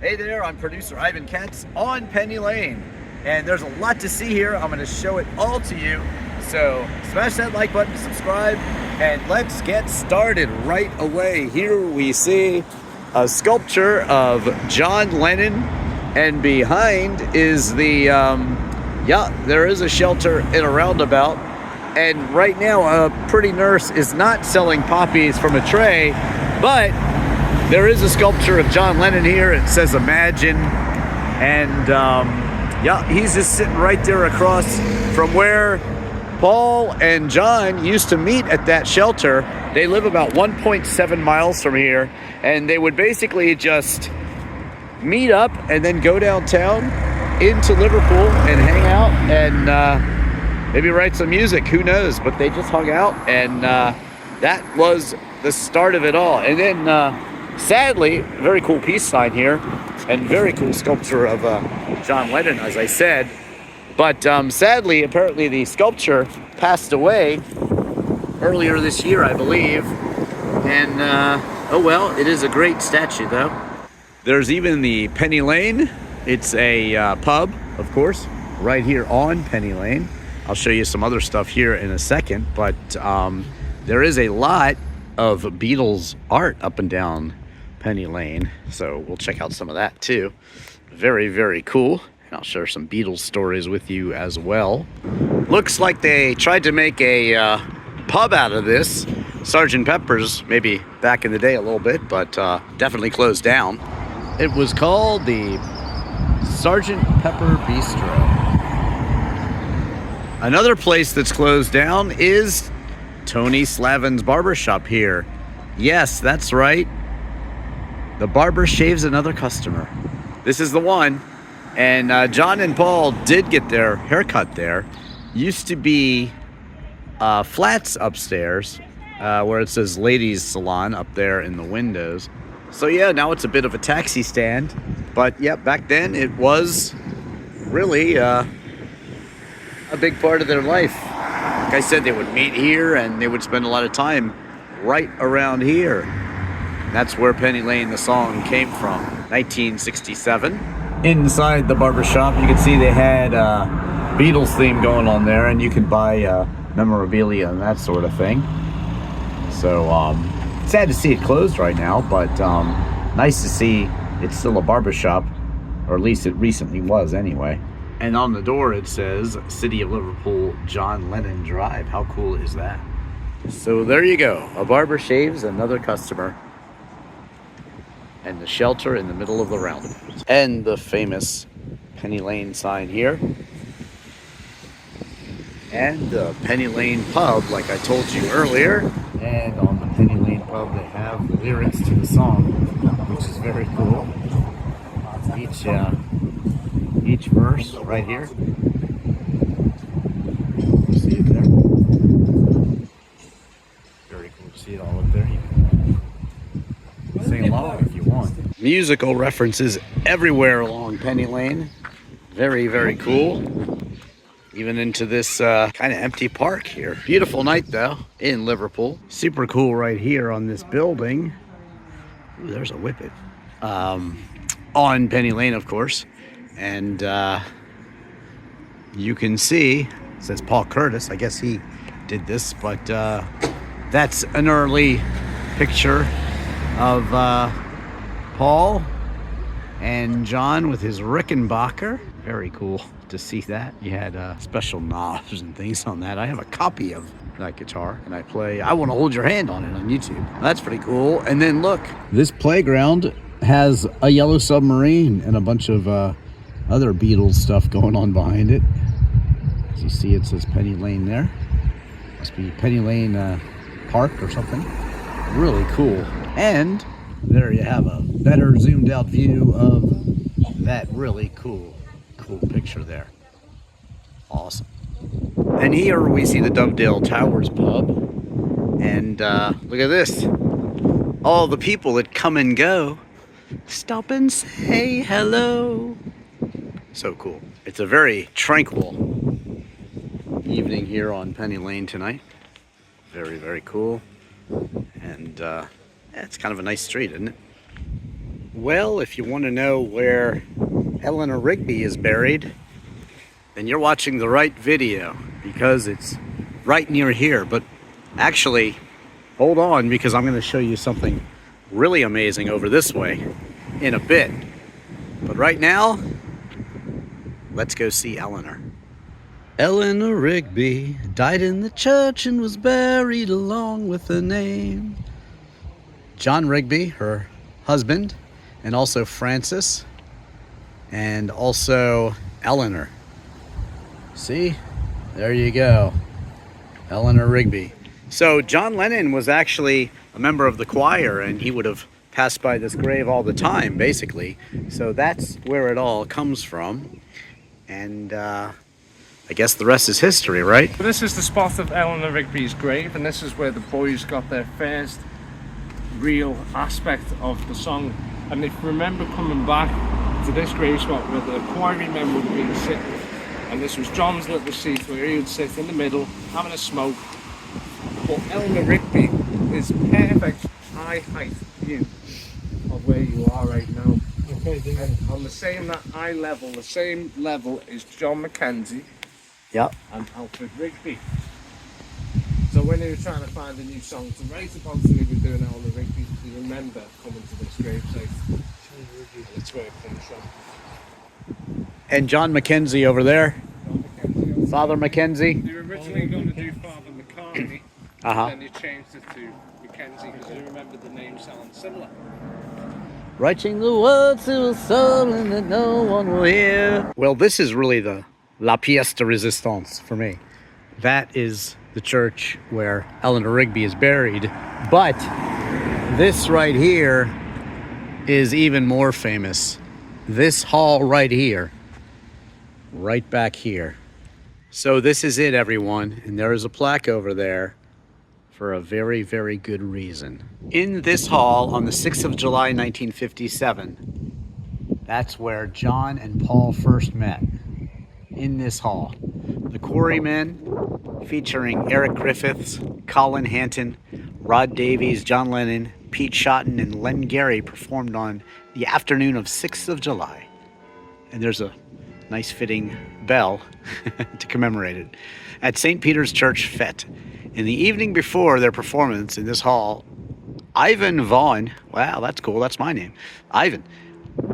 Hey there, I'm producer Ivan Katz on Penny Lane. And there's a lot to see here. I'm going to show it all to you. So smash that like button, subscribe, and let's get started right away. Here we see a sculpture of John Lennon, and behind is the, there is a shelter in a roundabout. And right now, a pretty nurse is not selling poppies from a tray, but there is a sculpture of John Lennon here. It says Imagine. And he's just sitting right there across from where Paul and John used to meet at that shelter. They live about 1.7 miles from here. And they would basically just meet up and then go downtown into Liverpool and hang out and maybe write some music. Who knows? But they just hung out, and that was the start of it all. And then sadly, very cool peace sign here, and very cool sculpture of John Lennon, as I said. But sadly, apparently the sculpture passed away earlier this year, I believe. And, oh well, it is a great statue, though. There's even the Penny Lane. It's a pub, of course, right here on Penny Lane. I'll show you some other stuff here in a second, but there is a lot of Beatles art up and down Penny Lane, so we'll check out some of that too. Very, very cool. And I'll share some Beatles stories with you as well. Looks like they tried to make a pub out of this. Sgt. Pepper's, maybe back in the day a little bit, but definitely closed down. It was called the Sgt. Pepper Bistro. Another place that's closed down is Tony Slavin's barbershop here. Yes, that's right. The barber shaves another customer. This is the one. And John and Paul did get their haircut there. Used to be flats upstairs where it says ladies salon up there in the windows. So yeah, now it's a bit of a taxi stand. But yeah, back then it was really a big part of their life. Like I said, they would meet here and they would spend a lot of time right around here. That's where Penny Lane, the song, came from, 1967. Inside the barbershop, you can see they had a Beatles theme going on there, and you could buy memorabilia and that sort of thing. So, sad to see it closed right now, but nice to see it's still a barbershop, or at least it recently was anyway. And on the door it says, City of Liverpool, John Lennon Drive. How cool is that? So there you go, a barber shaves another customer. And the shelter in the middle of the roundabout. And the famous Penny Lane sign here. And the Penny Lane pub, like I told you earlier. And on the Penny Lane pub, they have the lyrics to the song, which is very cool. Each verse right here. See it there? Very cool to see it all up there. You can sing along if you want. Musical references everywhere along Penny Lane. Very, very cool. Even into this kind of empty park here. Beautiful night though in Liverpool. Super cool right here on this building. Ooh, there's a whippet. On Penny Lane, of course. And you can see, it says Paul Curtis. I guess he did this, but that's an early picture of Paul and John with his Rickenbacker. Very cool to see that. You had special knobs and things on that. I have a copy of that guitar, and I play I Want to Hold Your Hand on it on YouTube. That's pretty cool. And then look, this playground has a yellow submarine and a bunch of other Beatles stuff going on behind it. As you see, it says Penny Lane there. Must be Penny Lane Park or something. Really cool. And there you have a better zoomed out view of that really cool picture there. Awesome. And here we see the Dovedale Towers pub. And look at this. All the people that come and go stop and say hello. So cool. It's a very tranquil evening here on Penny Lane tonight. Very, very cool. And it's kind of a nice street, isn't it? Well, if you want to know where Eleanor Rigby is buried, then you're watching the right video, because it's right near here. But actually, hold on, because I'm going to show you something really amazing over this way in a bit. But right now, let's go see Eleanor. Eleanor Rigby died in the church and was buried along with her name. John Rigby, her husband, and also Francis, and also Eleanor. See? There you go. Eleanor Rigby. So John Lennon was actually a member of the choir, and he would have passed by this grave all the time, basically. So that's where it all comes from. And I guess the rest is history, right? This is the spot of Eleanor Rigby's grave, and this is where the boys got their first real aspect of the song. And if you remember coming back to this grave spot where the quarrymen would have been sitting, and this was John's little seat where he would sit in the middle having a smoke. But Eleanor Rigby is perfect eye height view of where you are right now. Okay, and on the same eye level, the same level is John Mackenzie. Yep. And Alfred Rigby. So when they were trying to find a new song to write upon, so they were doing Eleanor Rigby, they remember coming to this gravesite. That's where it comes from. And John Mackenzie over there. John Mackenzie. Father Mackenzie. They were originally going to do Father McCartney, and then they changed it to Mackenzie because they remembered the name sounding similar. Writing the words to a soul and that no one will hear. Well, this is really the la pièce de résistance for me. That is the church where Eleanor Rigby is buried. But this right here is even more famous. This hall right here, right back here. So this is it, everyone. And there is a plaque over there for a very, very good reason. In this hall on the 6th of July, 1957, that's where John and Paul first met. In this hall. The Quarrymen, featuring Eric Griffiths, Colin Hanton, Rod Davies, John Lennon, Pete Shotton, and Len Gary performed on the afternoon of 6th of July. And there's a nice fitting bell to commemorate it. At St. Peter's Church Fete. In the evening before their performance in this hall, Ivan Vaughan, wow, that's cool, that's my name, Ivan,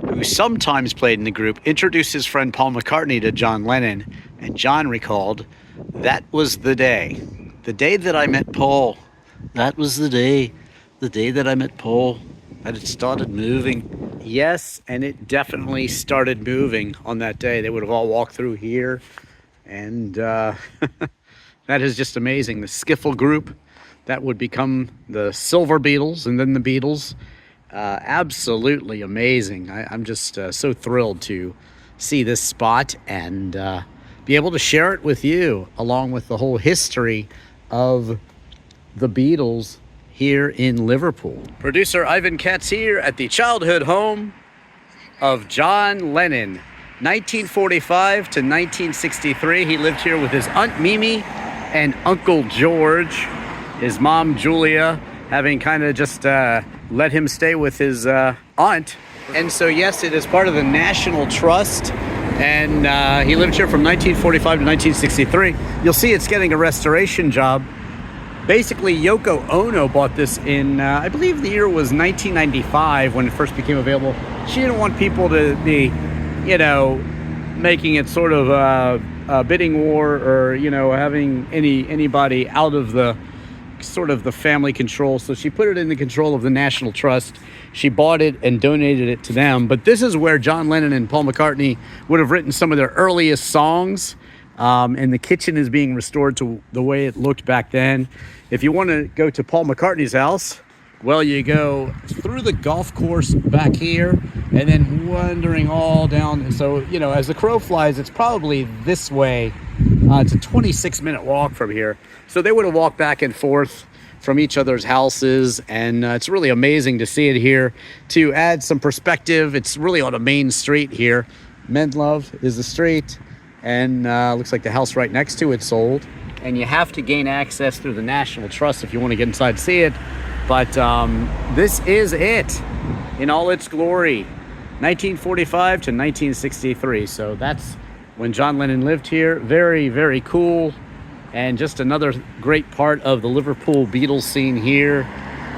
who sometimes played in the group, introduced his friend Paul McCartney to John Lennon, and John recalled, "That was the day that I met Paul. That was the day that I met Paul, that it started moving." Yes, and it definitely started moving on that day. They would have all walked through here, and that is just amazing. The skiffle group that would become the Silver Beatles, and then the Beatles. Absolutely amazing. I'm just so thrilled to see this spot and be able to share it with you, along with the whole history of the Beatles here in Liverpool. Producer Ivan Katz here at the childhood home of John Lennon. 1945 to 1963, he lived here with his Aunt Mimi and Uncle George, his mom Julia having kind of just let him stay with his aunt. And so yes, it is part of the National Trust, and he lived here from 1945 to 1963. You'll see it's getting a restoration job. Basically, Yoko Ono bought this in, I believe the year was 1995 when it first became available. She didn't want people to be, you know, making it sort of a bidding war, or, you know, having anybody out of the sort of the family control. So she put it in the control of the National Trust. She bought it and donated it to them. But this is where John Lennon and Paul McCartney would have written some of their earliest songs. And the kitchen is being restored to the way it looked back then. If you want to go to Paul McCartney's house, well, you go through the golf course back here and then wandering all down. So, you know, as the crow flies, it's probably this way. It's a 26-minute walk from here. So they would have walked back and forth from each other's houses, and it's really amazing to see it here. To add some perspective, it's really on a main street here. Menlove is the street, and looks like the house right next to it sold. And you have to gain access through the National Trust if you want to get inside and see it. But this is it. in all its glory, 1945 to 1963. So that's when John Lennon lived here. Very, very cool. And just another great part of the Liverpool Beatles scene here.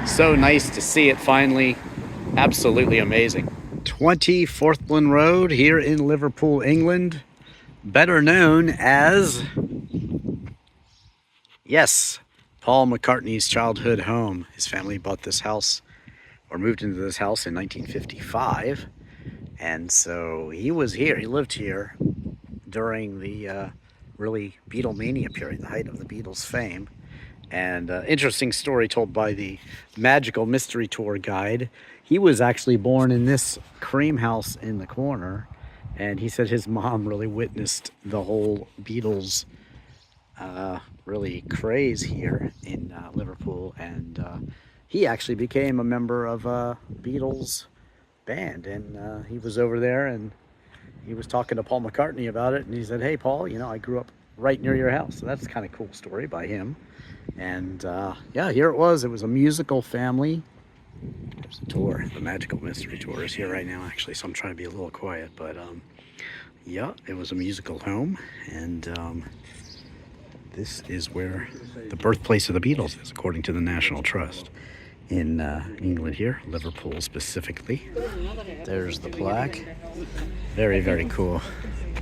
So nice to see it finally. Absolutely amazing. 20 Forthland Road here in Liverpool, England. Better known as, yes, Paul McCartney's childhood home. His family bought this house, or moved into this house in 1955. And so he was here, he lived here during the really Beatlemania period, the height of the Beatles' fame. And interesting story told by the Magical Mystery Tour guide. He was actually born in this cream house in the corner, and he said his mom really witnessed the whole Beatles really craze here in Liverpool, and he actually became a member of a Beatles band, and he was over there and he was talking to Paul McCartney about it, and he said, "Hey Paul, you know, I grew up right near your house." So that's kind of cool story by him. And yeah, here it was a musical family. There's a tour. The Magical Mystery Tour is here right now, actually, so I'm trying to be a little quiet, but yeah, it was a musical home, and this is where the birthplace of the Beatles is, according to the National Trust in England here, Liverpool specifically. There's the plaque. Very, very cool.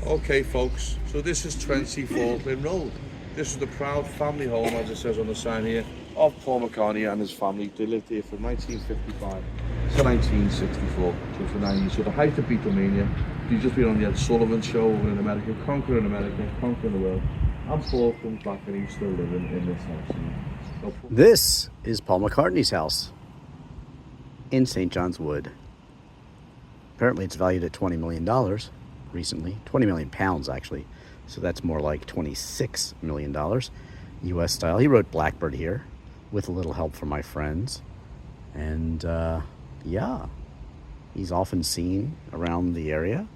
Okay folks, so this is 20 Forthland Road. This is the proud family home, as it says on the sign here, of Paul McCartney and his family. They lived here from 1955 to 1964, so for 9 years. So the height of Beatlemania, you've just been on the Ed Sullivan show over in America, conquering the world. And Paul comes back and he's still living in this house. So this is Paul McCartney's house in St. John's Wood. Apparently it's valued at $20 million recently, 20 million pounds actually. So that's more like $26 million US style. He wrote Blackbird here with a little help from my friends. And yeah, he's often seen around the area.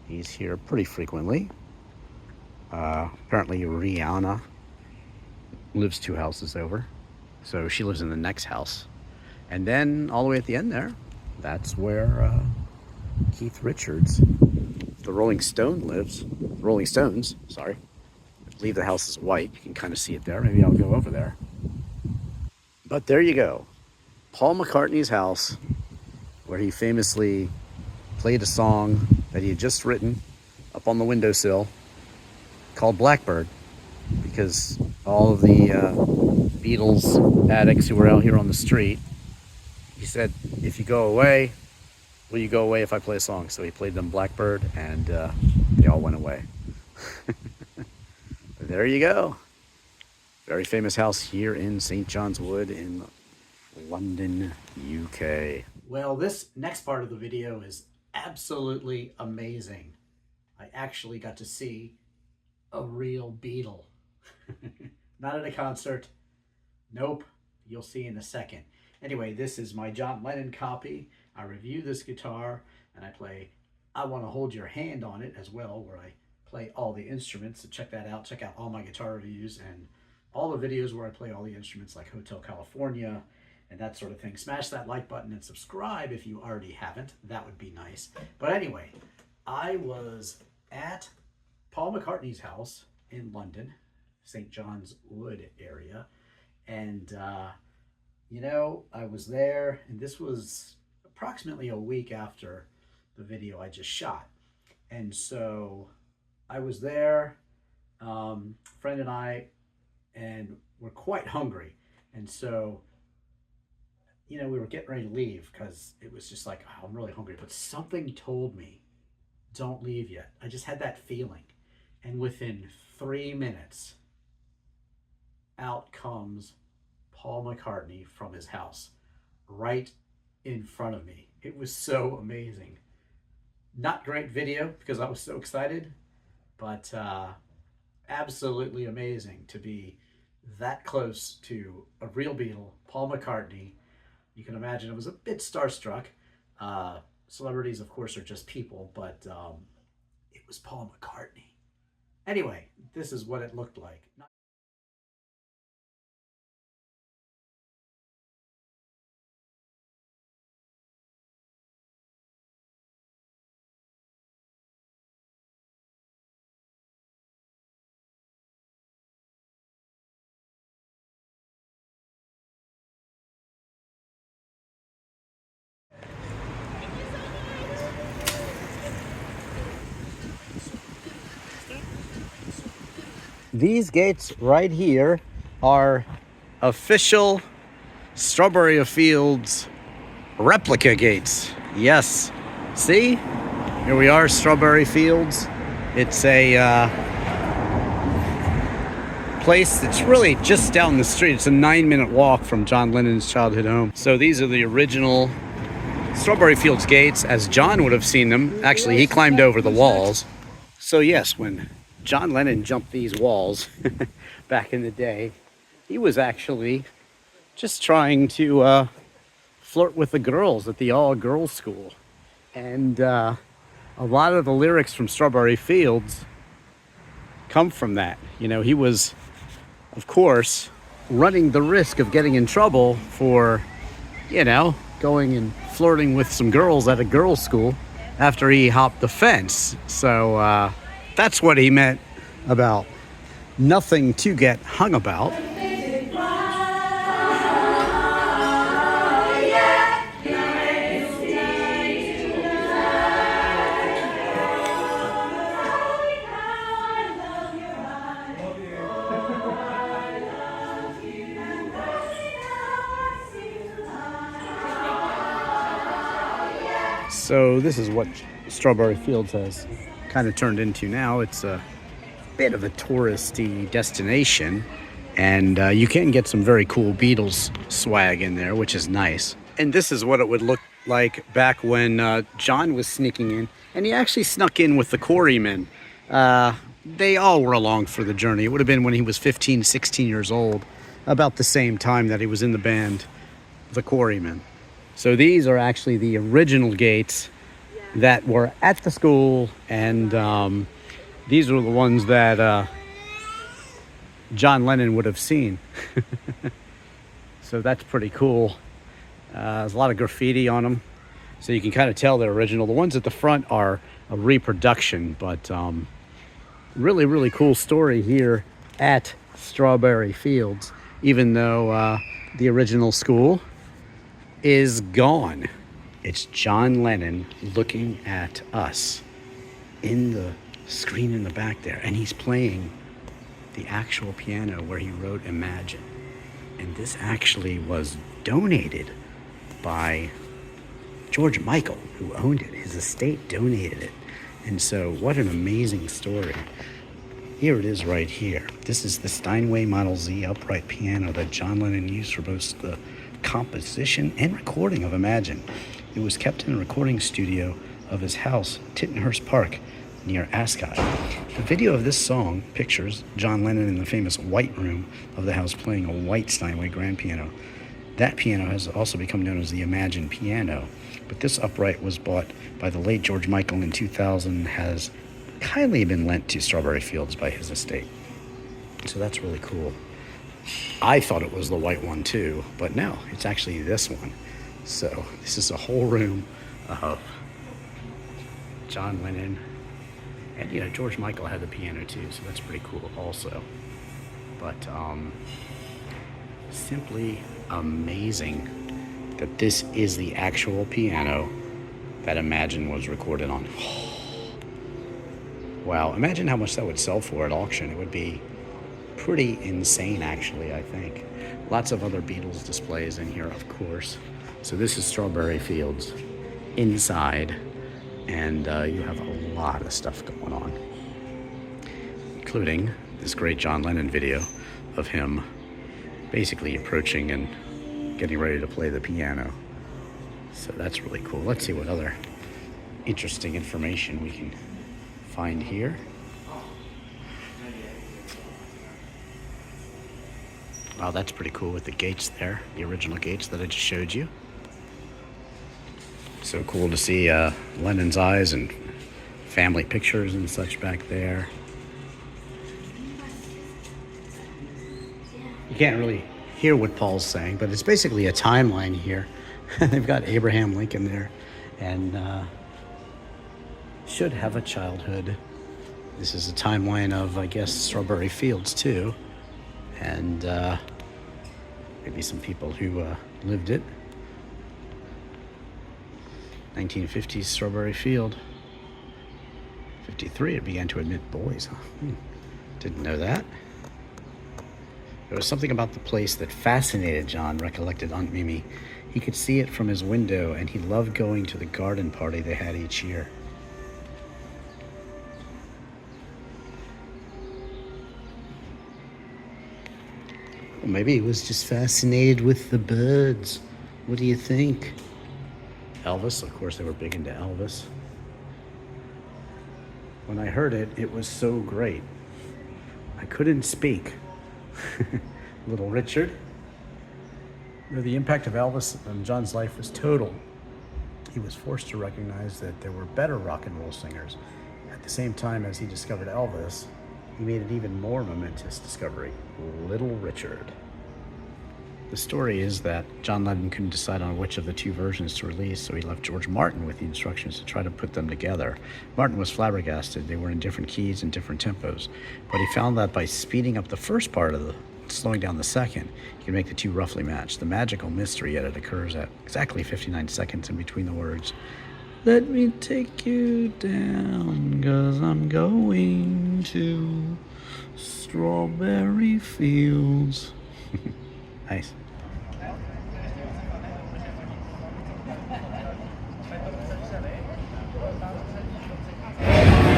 He's here pretty frequently. Apparently Rihanna lives 2 houses over. So she lives in the next house. And then all the way at the end there, that's where Keith Richards, the Rolling Stones, sorry. I believe the house is white. You can kind of see it there. Maybe I'll go over there. But there you go. Paul McCartney's house, where he famously played a song that he had just written up on the windowsill called Blackbird, because all of the Beatles addicts who were out here on the street, he said, if you go away, will you go away if I play a song? So he played them Blackbird, and they all went away. There you go. Very famous house here in St. John's Wood in London, UK. Well, this next part of the video is absolutely amazing. I actually got to see a real Beatle. Not at a concert. Nope. You'll see in a second. Anyway, this is my John Lennon copy. I review this guitar, and I play I Want to Hold Your Hand on it as well, where I play all the instruments. So check that out. Check out all my guitar reviews and all the videos where I play all the instruments, like Hotel California and that sort of thing. Smash that like button and subscribe if you already haven't. That would be nice. But anyway, I was at Paul McCartney's house in London, St. John's Wood area, and you know, I was there, and this was approximately a week after the video I just shot. And so I was there, friend and I, and we're quite hungry. And so, you know, we were getting ready to leave because it was just like, oh, I'm really hungry. But something told me, don't leave yet. I just had that feeling. And within 3 minutes, out comes Paul McCartney from his house right in front of me. It was so amazing. Not great video because I was so excited, but absolutely amazing to be that close to a real Beatle, Paul McCartney. You can imagine it was a bit starstruck. Celebrities, of course, are just people, but it was Paul McCartney. Anyway, this is what it looked like. these gates right here are official Strawberry Fields replica gates. Yes. See? Here we are, Strawberry Fields. It's a place that's really just down the street. It's a 9-minute walk from John Lennon's childhood home. So these are the original Strawberry Fields gates as John would have seen them. Actually, he climbed over the walls. So yes, when John Lennon jumped these walls back in the day, he was actually just trying to flirt with the girls at the all-girls school. And a lot of the lyrics from Strawberry Fields come from that. You know, he was, of course, running the risk of getting in trouble for, you know, going and flirting with some girls at a girls' school after he hopped the fence. So that's what he meant about nothing to get hung about. So this is what Strawberry Fields has kind of turned into now. It's a bit of a touristy destination, and you can get some very cool Beatles swag in there, which is nice. And this is what it would look like back when John was sneaking in, and he actually snuck in with the Quarrymen. They all were along for the journey. It would have been when he was 15, 16 years old, about the same time that he was in the band, the Quarrymen. So these are actually the original gates that were at the school, and these were the ones that John Lennon would have seen. So that's pretty cool. There's a lot of graffiti on them, so you can kind of tell they're original. The ones at the front are a reproduction, but really, really cool story here at Strawberry Fields, even though the original school is gone. It's John Lennon looking at us in the screen in the back there, and he's playing the actual piano where he wrote Imagine. And this actually was donated by George Michael, who owned it. His estate donated it. And so what an amazing story. Here it is right here. This is the Steinway Model Z upright piano that John Lennon used for both the composition and recording of Imagine. It was kept in a recording studio of his house, Tittenhurst Park, near Ascot. The video of this song pictures John Lennon in the famous white room of the house playing a white Steinway grand piano. That piano has also become known as the Imagine piano, but this upright was bought by the late George Michael in 2000 and has kindly been lent to Strawberry Fields by his estate. So that's really cool. I thought it was the white one too, but no, it's actually this one. So this is a whole room of John Lennon, and you know, George Michael had the piano too, so that's pretty cool also. But simply amazing that this is the actual piano that Imagine was recorded on. Wow, imagine how much that would sell for at auction. It would be pretty insane, actually, I think. Lots of other Beatles displays in here, of course. So this is Strawberry Fields inside, and you have a lot of stuff going on, including this great John Lennon video of him basically approaching and getting ready to play the piano. So that's really cool. Let's see what other interesting information we can find here. Wow, that's pretty cool with the gates there, the original gates that I just showed you. So cool to see Lennon's eyes and family pictures and such back there. You can't really hear what Paul's saying, but it's basically a timeline here. They've got Abraham Lincoln there, and should have a childhood. This is a timeline of, I guess, Strawberry Fields too, and maybe some people who lived it. 1950s Strawberry Field. 53, it began to admit boys. Huh? Didn't know that. There was something about the place that fascinated John, recollected Aunt Mimi. He could see it from his window, and he loved going to the garden party they had each year. Or maybe he was just fascinated with the birds. What do you think? Elvis, of course, they were big into Elvis. When I heard it, it was so great. I couldn't speak. Little Richard. The impact of Elvis on John's life was total. He was forced to recognize that there were better rock and roll singers. At the same time as he discovered Elvis, he made an even more momentous discovery, Little Richard. The story is that John Lennon couldn't decide on which of the two versions to release, so he left George Martin with the instructions to try to put them together. Martin was flabbergasted. They were in different keys and different tempos, but he found that by speeding up the first part of slowing down the second, you can make the two roughly match. The magical mystery edit occurs at exactly 59 seconds in between the words, "Let me take you down, 'cause I'm going to strawberry fields." Nice.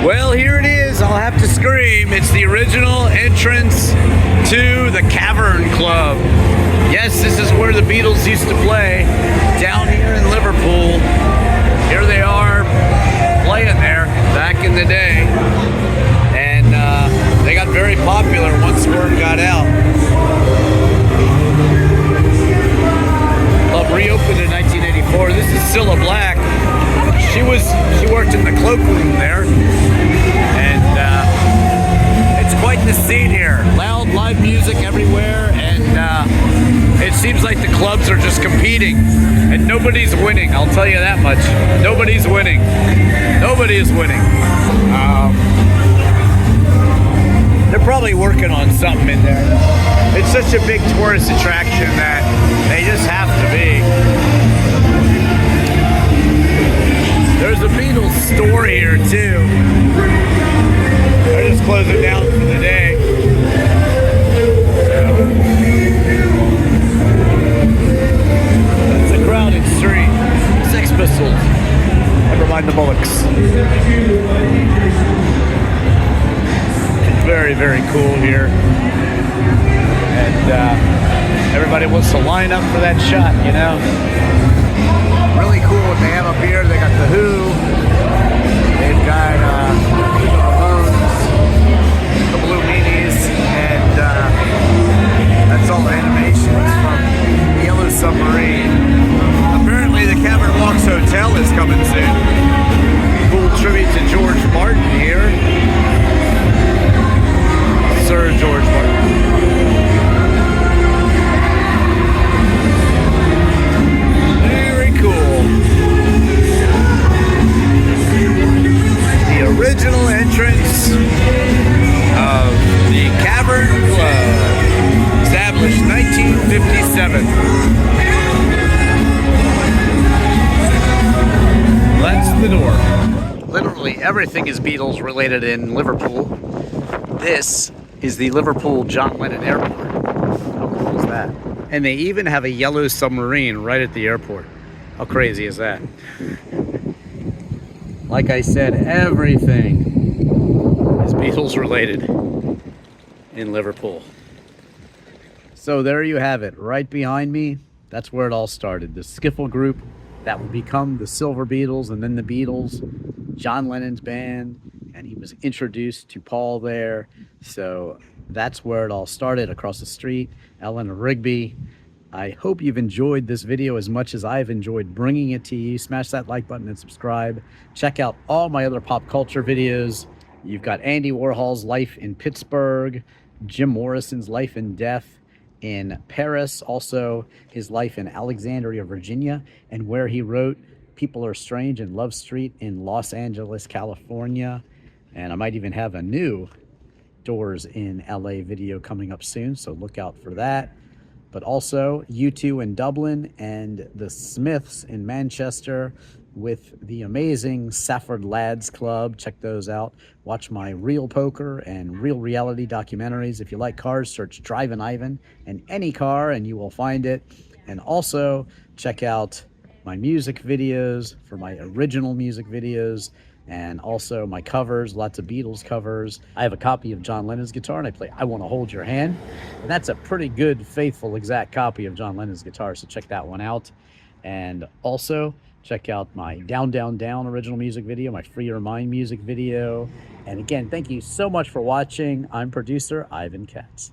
Well, here it is. I'll have to scream. It's the original entrance to the Cavern Club. Yes, this is where the Beatles used to play, down here in Liverpool. Here they are playing there back in the day. And they got very popular once word got out. Club reopened in 1984. This is Cilla Black. She worked in the cloakroom there, and it's quite the scene here. Loud live music everywhere, and it seems like the clubs are just competing, and nobody's winning. I'll tell you that much. Nobody's winning. Nobody is winning. They're probably working on something in there. It's such a big tourist attraction that they just have to be. There's a Beatles store here too. They're just closing down for the day. It's a crowded street. Sex Pistols. Never mind the Bullocks. Very, very cool here. And everybody wants to line up for that shot, you know? Really cool what they have up here. They got the Who. They've got the Ramones, the Blue Meanies, and that's all the animations from the Yellow Submarine. Apparently the Cavern Walks Hotel is coming soon. Cool tribute to George Martin here. Sir George Martin. Very cool. The original entrance of the Cavern Club, established 1957. That's the door. Literally everything is Beatles related in Liverpool. This is the Liverpool John Lennon Airport. How cool is that? And they even have a yellow submarine right at the airport. How crazy is that? Like I said, everything is Beatles related in Liverpool. So there you have it, right behind me. That's where it all started. The skiffle group that would become the Silver Beatles, and then the Beatles, John Lennon's band, and he was introduced to Paul there. So that's where it all started, across the street. Eleanor Rigby. I hope you've enjoyed this video as much as I've enjoyed bringing it to you. Smash that like button and subscribe. Check out all my other pop culture videos. You've got Andy Warhol's life in Pittsburgh, Jim Morrison's life and death in Paris, also his life in Alexandria, Virginia, and where he wrote People Are Strange in Love Street in Los Angeles, California. And I might even have a new Doors in LA video coming up soon, so look out for that. But also U2 in Dublin and the Smiths in Manchester, with the amazing Safford Lads Club. Check those out. Watch my Real Poker and Real Reality documentaries. If you like cars, search Drivin' Ivan and any car and you will find it. And also check out my music videos for my original music videos, and also my covers, lots of Beatles covers. I have a copy of John Lennon's guitar, and I play I Wanna Hold Your Hand. And that's a pretty good, faithful, exact copy of John Lennon's guitar, so check that one out. And also, check out my Down, Down, Down original music video, my Free Your Mind music video. And again, thank you so much for watching. I'm producer Ivan Katz.